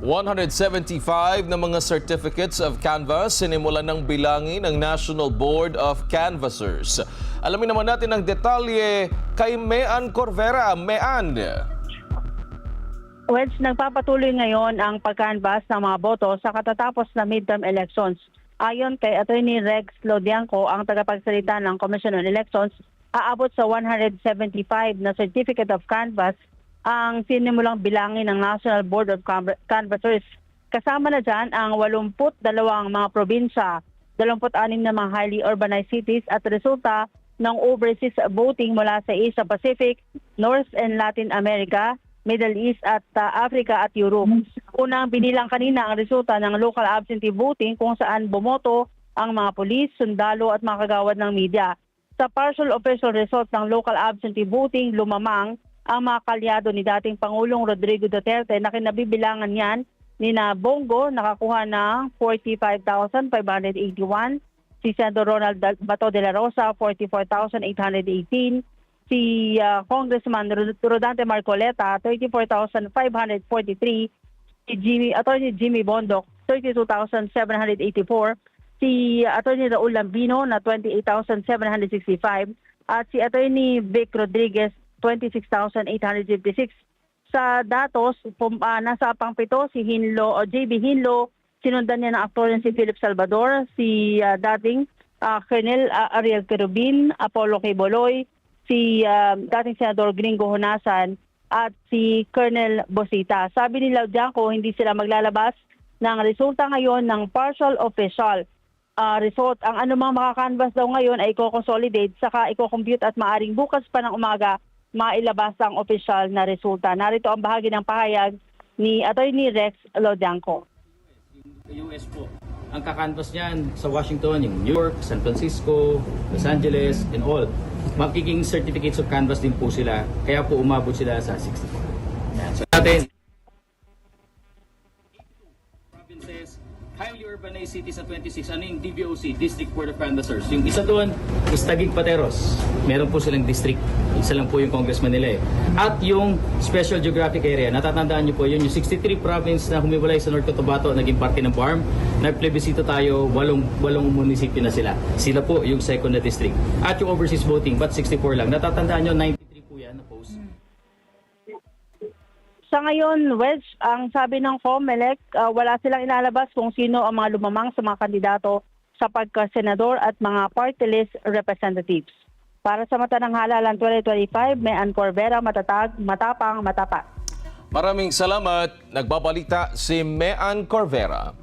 175 na mga certificates of canvas sinimulan ng bilangin ng National Board of Canvassers. Alamin naman natin ang detalye kay Mean Corvera. Mean. Wedge, nagpapatuloy ngayon ang pag-canvass ng mga boto sa katatapos na midterm elections. Ayon kay Attorney Rex Lodianco, ang tagapagsalita ng Commission on Elections, aabot sa 175 na certificate of canvass ang sinimulang bilangin ng National Board of Canvassers. Kasama na dyan ang 82 mga probinsya, 26 na mga highly urbanized cities at resulta ng overseas voting mula sa Asia Pacific, North and Latin America, Middle East at Africa at Europe. Unang binilang kanina ang resulta ng local absentee voting kung saan bumoto ang mga pulis, sundalo at mga kagawad ng media. Sa partial official result ng local absentee voting, lumamang ang mga kalyado ni dating Pangulong Rodrigo Duterte na kinabibilangan niyan ni na Bongo nakakuha ng 45,581, si Senador Ronald Bato de la Rosa 44,818, si Congressman Rodante Marcoleta 34,543, si Attorney Jimmy Bondoc 32,784, si Attorney Raul Lambino na 28,765 at si Attorney Vic Rodriguez 26,856. Sa datos, nasa pangpito si JB Hinlo, sinundan niya ng aktor si Philip Salvador, si dating Colonel Ariel Querubin, Apollo K. Boloy, si dating Senador Gringo Honasan at si Colonel Bosita. Sabi ni Lodianco, hindi sila maglalabas ng resulta ngayon ng partial official result. Ang anumang makakanvas daw ngayon ay i-consolidate saka i-compute at maaring bukas pa ng umaga mailabas ang opisyal na resulta. Narito ang bahagi ng pahayag ni Attorney Rex Lodianco. US po. Ang kakanvas niyan sa Washington, yung New York, San Francisco, Los Angeles, and all. Magiging certificates of canvas din po sila. Kaya po umabot sila sa 64. So natin, provinces, highly urbanized cities sa 26, ano yung DBOC, District Board of Canvassers. Yung isa doon is Taguig Pateros. Meron po silang district. Isa lang po yung congressman nila eh. At yung Special Geographic Area, natatandaan nyo po yun, yung 63 province na humiwalay sa North Cotabato, naging parte ng farm. Nagplebisito tayo, walong munisipyo na sila. Sila po yung second na district. At yung overseas voting, but 64 lang. Natatandaan nyo, 93 po yan na post. Sa ngayon, Wedge, ang sabi ng COMELEC, wala silang ilalabas kung sino ang mga lumamang sa mga kandidato sa pagka-senador at mga party list representatives. Para sa Mata ng Halalan 2025, Mean Corvera, matatag, matapang, matapat. Maraming salamat. Nagbabalita si Mean Corvera.